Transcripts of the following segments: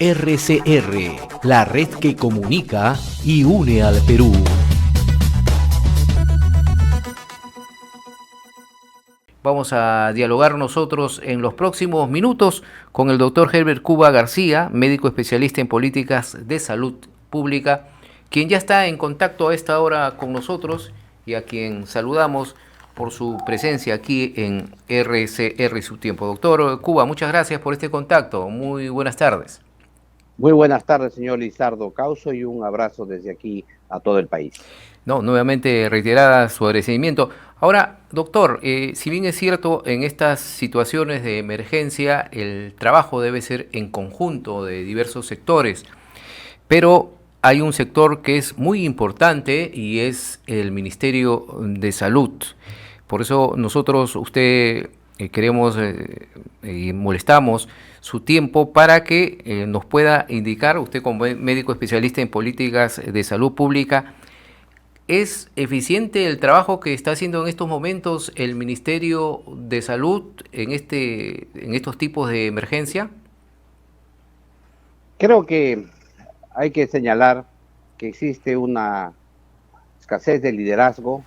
RCR, la red que comunica y une al Perú. Vamos a dialogar nosotros en los próximos minutos con el doctor Herbert Cuba García, médico especialista en políticas de salud pública, quien ya está en contacto a esta hora con nosotros y a quien saludamos por su presencia aquí en RCR Su Tiempo. Doctor Cuba, muchas gracias por este contacto. Muy buenas tardes. Muy buenas tardes, señor Lizardo Causo, y un abrazo desde aquí a todo el país. No, nuevamente reiterada su agradecimiento. Ahora, doctor, si bien es cierto, en estas situaciones de emergencia el trabajo debe ser en conjunto de diversos sectores, pero hay un sector que es muy importante y es el Ministerio de Salud. Por eso nosotros, queremos y molestamos su tiempo para que nos pueda indicar, usted como médico especialista en políticas de salud pública, ¿es eficiente el trabajo que está haciendo en estos momentos el Ministerio de Salud en estos tipos de emergencia? Creo que hay que señalar que existe una escasez de liderazgo,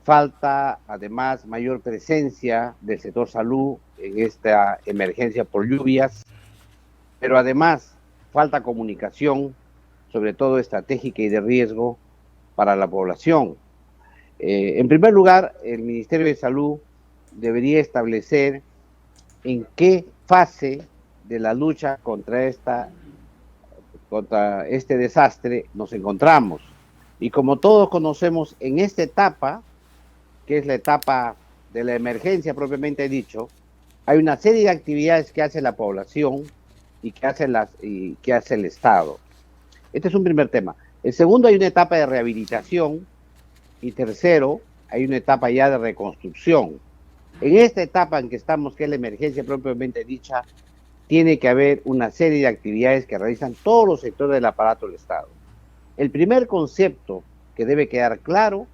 falta además mayor presencia del sector salud en esta emergencia por lluvias, pero además falta comunicación, sobre todo estratégica y de riesgo, para la población. En primer lugar, el Ministerio de Salud debería establecer en qué fase de la lucha contra este desastre nos encontramos. Y como todos conocemos, en esta etapa, que es la etapa de la emergencia propiamente dicho, hay una serie de actividades que hace la población y que hace el Estado. Este es un primer tema. El segundo, hay una etapa de rehabilitación, y tercero, hay una etapa ya de reconstrucción. En esta etapa en que estamos, que es la emergencia propiamente dicha, tiene que haber una serie de actividades que realizan todos los sectores del aparato del Estado. El primer concepto que debe quedar claro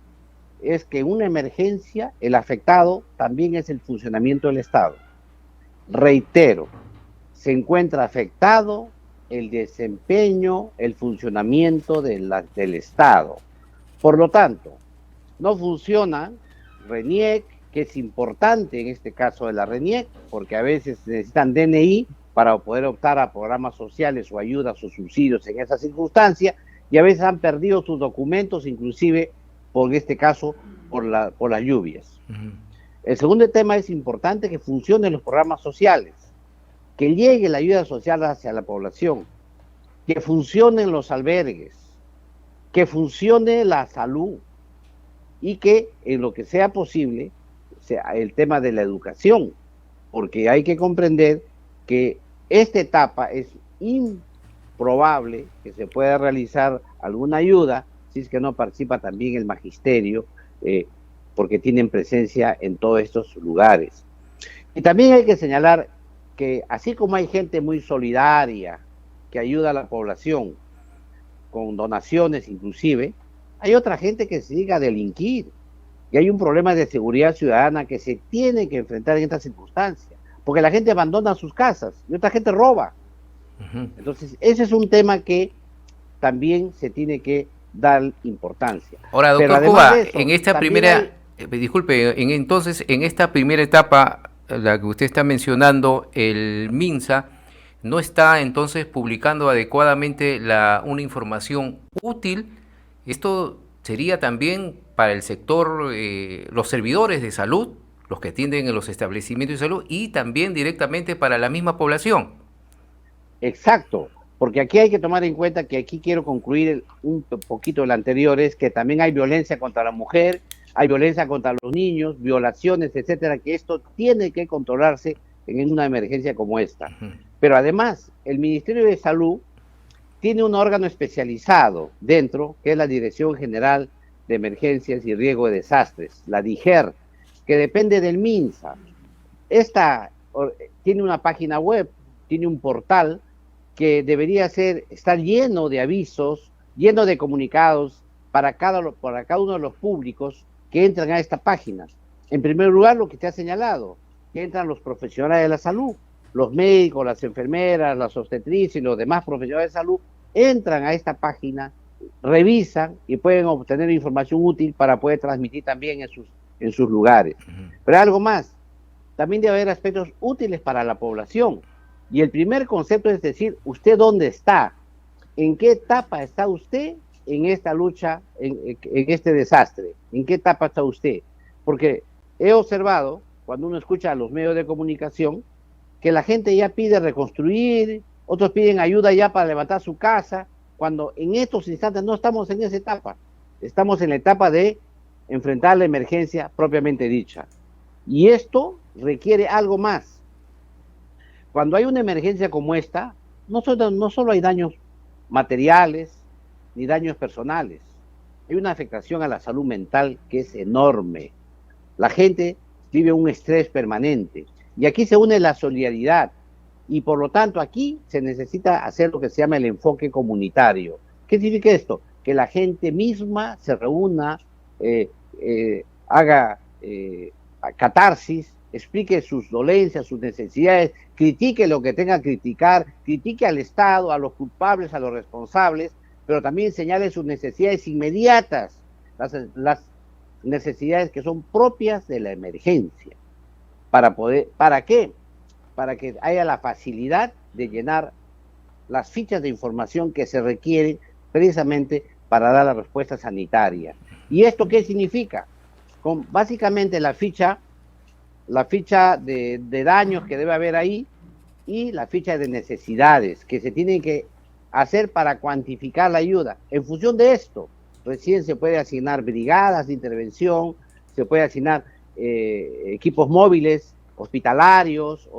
es que en una emergencia el afectado también es el funcionamiento del Estado. Reitero, se encuentra afectado el desempeño, el funcionamiento del Estado. Por lo tanto, no funciona RENIEC, que es importante en este caso de la RENIEC, porque a veces necesitan DNI para poder optar a programas sociales o ayudas o subsidios en esa circunstancia, y a veces han perdido sus documentos, inclusive, por este caso, por las lluvias. El segundo tema, es importante que funcionen los programas sociales, que llegue la ayuda social hacia la población, que funcionen los albergues, que funcione la salud y que en lo que sea posible sea el tema de la educación, porque hay que comprender que esta etapa es improbable que se pueda realizar alguna ayuda si es que no participa también el magisterio, porque tienen presencia en todos estos lugares. Y también hay que señalar que así como hay gente muy solidaria que ayuda a la población con donaciones inclusive, hay otra gente que se dedica a delinquir, y hay un problema de seguridad ciudadana que se tiene que enfrentar en estas circunstancias, porque la gente abandona sus casas y otra gente roba. Entonces ese es un tema que también se tiene que dar importancia. Ahora, doctor Cuba, en esta primera, entonces, en esta primera etapa, la que usted está mencionando, el MINSA no está entonces publicando adecuadamente una información útil. Esto sería también para el sector, los servidores de salud, los que atienden en los establecimientos de salud, y también directamente para la misma población. Exacto, porque aquí hay que tomar en cuenta que aquí quiero concluir un poquito el anterior, es que también hay violencia contra la mujer, hay violencia contra los niños, violaciones, etcétera, que esto tiene que controlarse en una emergencia como esta. Pero además, el Ministerio de Salud tiene un órgano especializado dentro, que es la Dirección General de Emergencias y Riesgo de Desastres, la DIGER, que depende del MINSA. Esta tiene una página web, tiene un portal que debería estar lleno de avisos, lleno de comunicados para cada uno de los públicos que entran a esta página. En primer lugar, lo que te ha señalado, que entran los profesionales de la salud, los médicos, las enfermeras, las obstetrices y los demás profesionales de salud entran a esta página, revisan y pueden obtener información útil para poder transmitir también en sus lugares. Pero algo más, también debe haber aspectos útiles para la población. Y el primer concepto es decir, ¿usted dónde está? ¿En qué etapa está usted en esta lucha, en este desastre? ¿En qué etapa está usted? Porque he observado, cuando uno escucha a los medios de comunicación, que la gente ya pide reconstruir, otros piden ayuda ya para levantar su casa, cuando en estos instantes no estamos en esa etapa. Estamos en la etapa de enfrentar la emergencia propiamente dicha. Y esto requiere algo más. Cuando hay una emergencia como esta, no solo hay daños materiales ni daños personales, hay una afectación a la salud mental que es enorme. La gente vive un estrés permanente y aquí se une la solidaridad y por lo tanto aquí se necesita hacer lo que se llama el enfoque comunitario. ¿Qué significa esto? Que la gente misma se reúna, haga catarsis, explique sus dolencias, sus necesidades, critique lo que tenga que criticar, critique al Estado, a los culpables, a los responsables, pero también señale sus necesidades inmediatas, las necesidades que son propias de la emergencia. ¿Para qué? Para que haya la facilidad de llenar las fichas de información que se requieren precisamente para dar la respuesta sanitaria. ¿Y esto qué significa? Básicamente la ficha de daños que debe haber ahí y la ficha de necesidades que se tienen que hacer para cuantificar la ayuda. En función de esto, recién se puede asignar brigadas de intervención, se puede asignar equipos móviles, hospitalarios,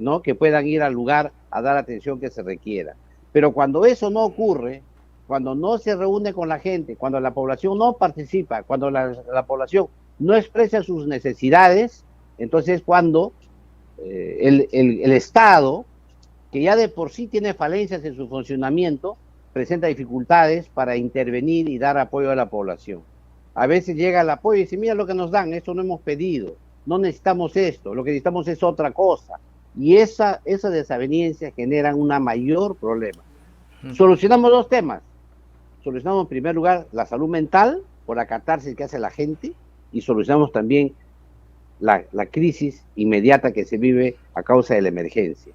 ¿no? que puedan ir al lugar a dar la atención que se requiera. Pero cuando eso no ocurre, cuando no se reúne con la gente, cuando la población no participa, cuando la población no expresa sus necesidades, entonces cuando el Estado, que ya de por sí tiene falencias en su funcionamiento, presenta dificultades para intervenir y dar apoyo a la población. A veces llega el apoyo y dice, mira lo que nos dan, esto no hemos pedido, no necesitamos esto, lo que necesitamos es otra cosa. Y esa desaveniencia genera un mayor problema. Solucionamos dos temas. Solucionamos en primer lugar la salud mental, por la catarsis que hace la gente, y solucionamos también la crisis inmediata que se vive a causa de la emergencia.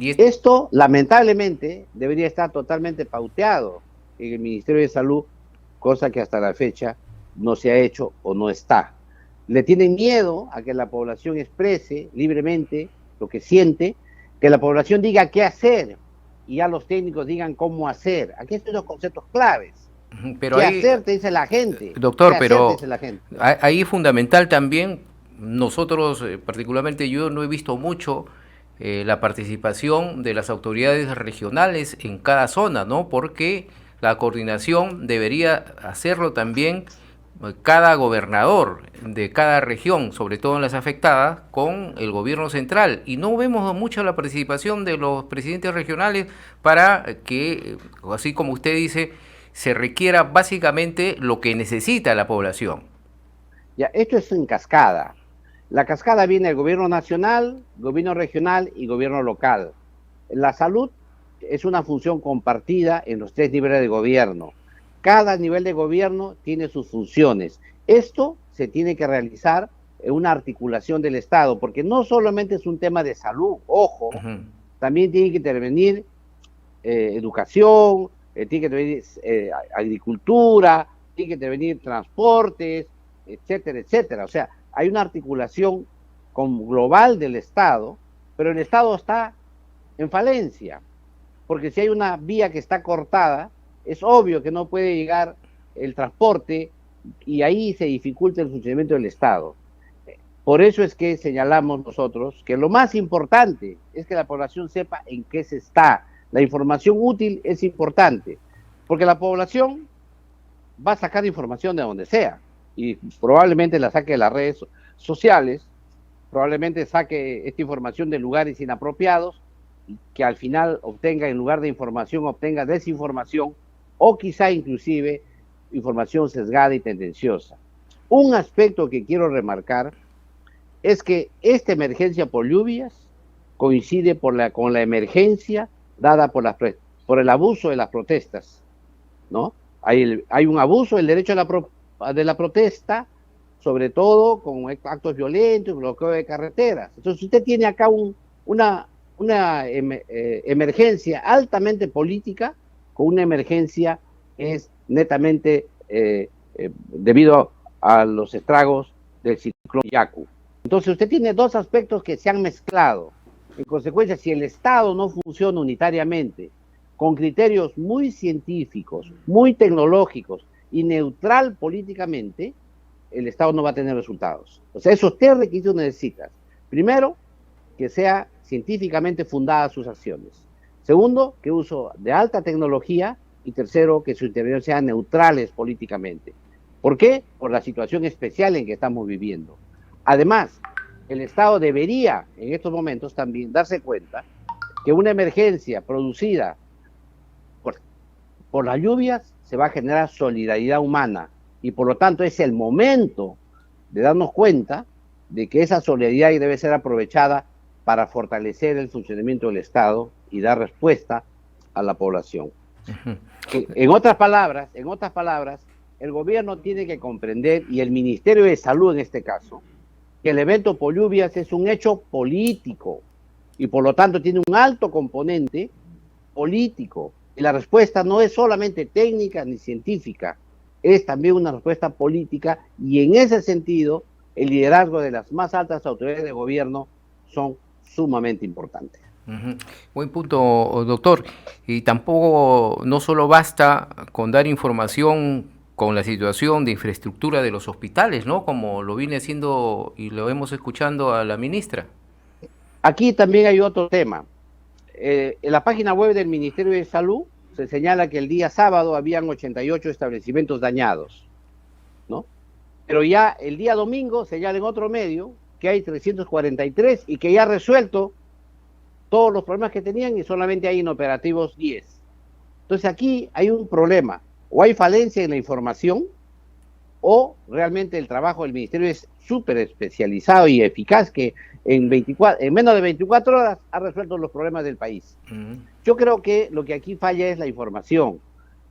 Esto, lamentablemente, debería estar totalmente pauteado en el Ministerio de Salud, cosa que hasta la fecha no se ha hecho o no está. Le tienen miedo a que la población exprese libremente lo que siente, que la población diga qué hacer y ya los técnicos digan cómo hacer. Aquí están los conceptos claves. Pero ¿Qué ahí, hacer? Te dice la gente. doctor, ¿Qué pero hacer? Dice la gente. ahí es fundamental también, nosotros, particularmente yo no he visto mucho la participación de las autoridades regionales en cada zona, ¿no? Porque la coordinación debería hacerlo también cada gobernador de cada región, sobre todo en las afectadas, con el gobierno central. Y no vemos mucho la participación de los presidentes regionales para que, así como usted dice, se requiera básicamente lo que necesita la población. Ya, esto es en cascada. La cascada viene del gobierno nacional, gobierno regional y gobierno local. La salud es una función compartida en los tres niveles de gobierno. Cada nivel de gobierno tiene sus funciones. Esto se tiene que realizar en una articulación del Estado, porque no solamente es un tema de salud, ojo, también tiene que intervenir educación, tiene que intervenir agricultura, tiene que intervenir transportes, etcétera, etcétera. O sea, hay una articulación global del Estado, pero el Estado está en falencia, porque si hay una vía que está cortada, es obvio que no puede llegar el transporte y ahí se dificulta el funcionamiento del Estado. Por eso es que señalamos nosotros que lo más importante es que la población sepa en qué se está. La información útil es importante, porque la población va a sacar información de donde sea y probablemente la saque de las redes sociales, probablemente saque esta información de lugares inapropiados, que al final obtenga, en lugar de información, obtenga desinformación o quizá inclusive información sesgada y tendenciosa. Un aspecto que quiero remarcar es que esta emergencia por lluvias coincide con la emergencia dada por el abuso de las protestas, ¿no? Hay un abuso del derecho de la protesta, sobre todo con actos violentos, bloqueo de carreteras. Entonces usted tiene acá una emergencia altamente política con una emergencia que es netamente debido a los estragos del ciclón Yaku. Entonces usted tiene dos aspectos que se han mezclado. En consecuencia, si el Estado no funciona unitariamente, con criterios muy científicos, muy tecnológicos y neutral políticamente, el Estado no va a tener resultados. O sea, esos tres requisitos necesitas. Primero, que sea científicamente fundada sus acciones. Segundo, que uso de alta tecnología. Y tercero, que sus intervenciones sean neutrales políticamente. ¿Por qué? Por la situación especial en que estamos viviendo. Además, el Estado debería, en estos momentos, también darse cuenta que una emergencia producida por las lluvias se va a generar solidaridad humana. Y por lo tanto, es el momento de darnos cuenta de que esa solidaridad debe ser aprovechada para fortalecer el funcionamiento del Estado y dar respuesta a la población. En otras palabras, el gobierno tiene que comprender, y el Ministerio de Salud en este caso, que el evento por lluvias es un hecho político y por lo tanto tiene un alto componente político. Y la respuesta no es solamente técnica ni científica, es también una respuesta política, y en ese sentido el liderazgo de las más altas autoridades de gobierno son sumamente importantes. Buen punto, doctor. Y tampoco, no solo basta con dar información con la situación de infraestructura de los hospitales, ¿no? Como lo viene haciendo y lo hemos escuchando a la ministra. Aquí también hay otro tema. En la página web del Ministerio de Salud se señala que el día sábado habían 88 establecimientos dañados, ¿no? Pero ya el día domingo señala en otro medio que hay 343 y que ya ha resuelto todos los problemas que tenían y solamente hay inoperativos 10. Entonces aquí hay un problema, o hay falencia en la información, o realmente el trabajo del ministerio es súper especializado y eficaz, que en menos de 24 horas ha resuelto los problemas del país. Yo creo que lo que aquí falla es la información,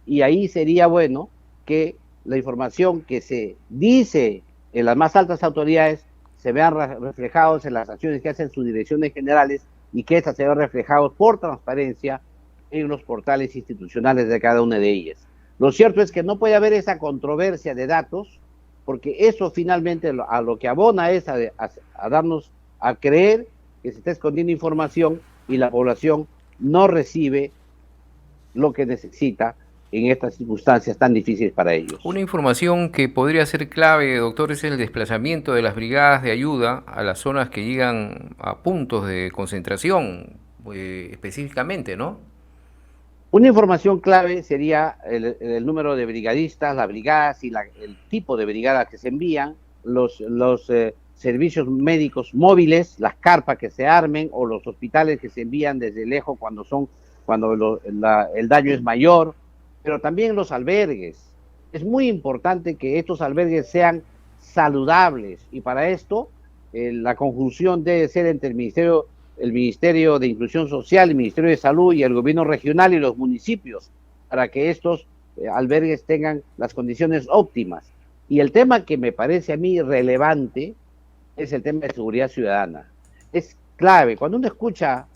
y ahí sería bueno que la información que se dice en las más altas autoridades se vean reflejados en las acciones que hacen sus direcciones generales, y que estas se vean reflejados por transparencia en los portales institucionales de cada una de ellas. Lo cierto es que no puede haber esa controversia de datos, porque eso finalmente a lo que abona es a darnos a creer que se está escondiendo información y la población no recibe lo que necesita en estas circunstancias tan difíciles para ellos. Una información que podría ser clave, doctor, es el desplazamiento de las brigadas de ayuda a las zonas que llegan a puntos de concentración, específicamente, ¿no? Una información clave sería el número de brigadistas, las brigadas y el tipo de brigadas que se envían, los servicios médicos móviles, las carpas que se armen, o los hospitales que se envían desde lejos cuando el daño es mayor, pero también los albergues. Es muy importante que estos albergues sean saludables, y para esto la conjunción debe ser entre el Ministerio de Inclusión Social, el Ministerio de Salud y el gobierno regional y los municipios, para que estos albergues tengan las condiciones óptimas. Y el tema que me parece a mí relevante es el tema de seguridad ciudadana. Es clave. Cuando uno escucha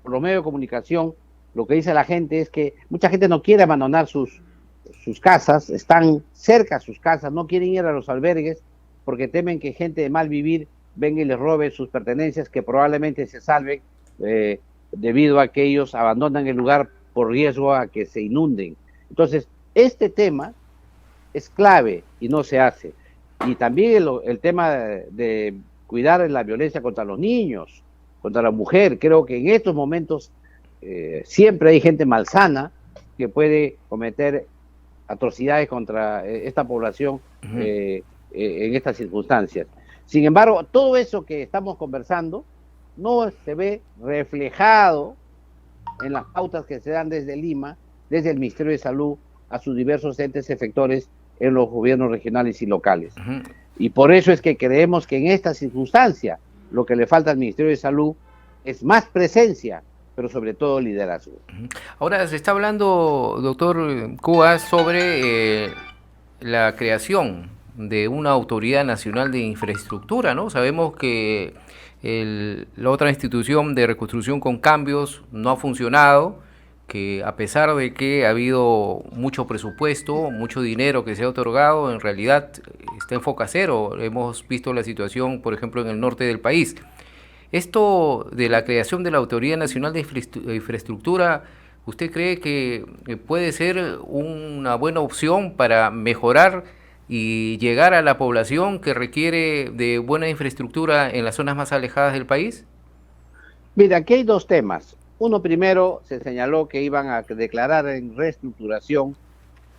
por los medios de comunicación, lo que dice la gente es que mucha gente no quiere abandonar sus casas, están cerca a sus casas, no quieren ir a los albergues porque temen que gente de mal vivir venga y les robe sus pertenencias, que probablemente se salven debido a que ellos abandonan el lugar por riesgo a que se inunden. Entonces, este tema es clave y no se hace. Y también el tema de cuidar la violencia contra los niños, contra la mujer. Creo que en estos momentos siempre hay gente malsana que puede cometer atrocidades contra esta población en estas circunstancias. Sin embargo, todo eso que estamos conversando no se ve reflejado en las pautas que se dan desde Lima, desde el Ministerio de Salud, a sus diversos entes efectores en los gobiernos regionales y locales. Y por eso es que creemos que en esta circunstancia lo que le falta al Ministerio de Salud es más presencia, pero sobre todo liderazgo. Ahora se está hablando, doctor Cubas, sobre la creación de una autoridad nacional de infraestructura, ¿no? Sabemos que la otra institución de reconstrucción con cambios no ha funcionado, que a pesar de que ha habido mucho presupuesto, mucho dinero que se ha otorgado, en realidad está en foca cero. Hemos visto la situación, por ejemplo, en el norte del país. Esto de la creación de la Autoridad Nacional de Infraestructura, ¿usted cree que puede ser una buena opción para mejorar y llegar a la población que requiere de buena infraestructura en las zonas más alejadas del país? Mira, aquí hay dos temas. Uno, primero, se señaló que iban a declarar en reestructuración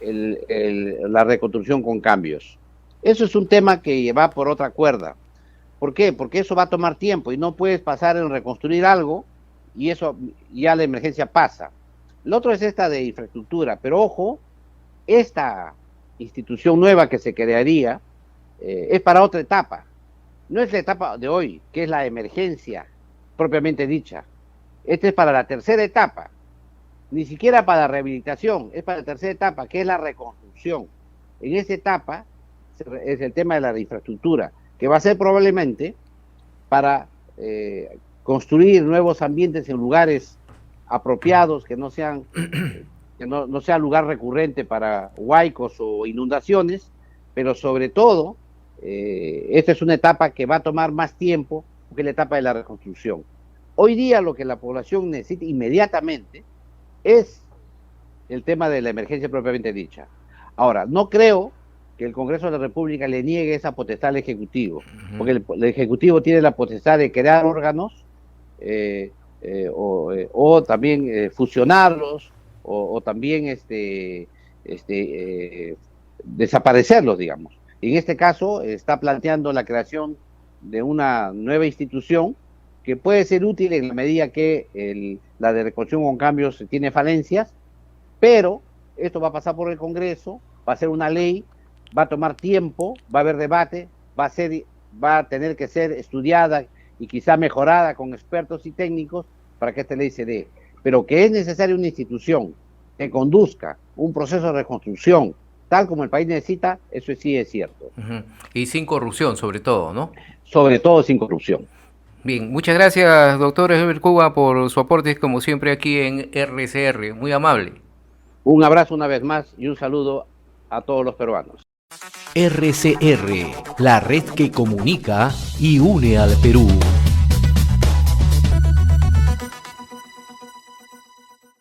la reconstrucción con cambios. Eso es un tema que va por otra cuerda. ¿Por qué? Porque eso va a tomar tiempo y no puedes pasar en reconstruir algo y eso ya la emergencia pasa. Lo otro es esta de infraestructura, pero ojo, esta institución nueva que se crearía es para otra etapa. No es la etapa de hoy, que es la emergencia propiamente dicha. Esta es para la tercera etapa, ni siquiera para la rehabilitación, es para la tercera etapa, que es la reconstrucción. En esa etapa es el tema de la infraestructura, que va a ser probablemente para construir nuevos ambientes en lugares apropiados, que no sean que no sea lugar recurrente para huaicos o inundaciones, pero sobre todo, esta es una etapa que va a tomar más tiempo que la etapa de la reconstrucción. Hoy día lo que la población necesita inmediatamente es el tema de la emergencia propiamente dicha. Ahora, no creo que el Congreso de la República le niegue esa potestad al Ejecutivo, porque el Ejecutivo tiene la potestad de crear órganos o también fusionarlos o también desaparecerlos, digamos. En este caso está planteando la creación de una nueva institución que puede ser útil en la medida que la de reconstrucción con cambios tiene falencias, pero esto va a pasar por el Congreso, va a ser una ley, va a tomar tiempo, va a haber debate, va a tener que ser estudiada y quizá mejorada con expertos y técnicos para que esta ley se dé. Pero que es necesaria una institución que conduzca un proceso de reconstrucción tal como el país necesita, eso sí es cierto. Y sin corrupción, sobre todo, ¿no? Sobre todo sin corrupción. Bien, muchas gracias, doctor Herbert Cuba, por su aporte, como siempre, aquí en RCR. Muy amable. Un abrazo una vez más y un saludo a todos los peruanos. RCR, la red que comunica y une al Perú.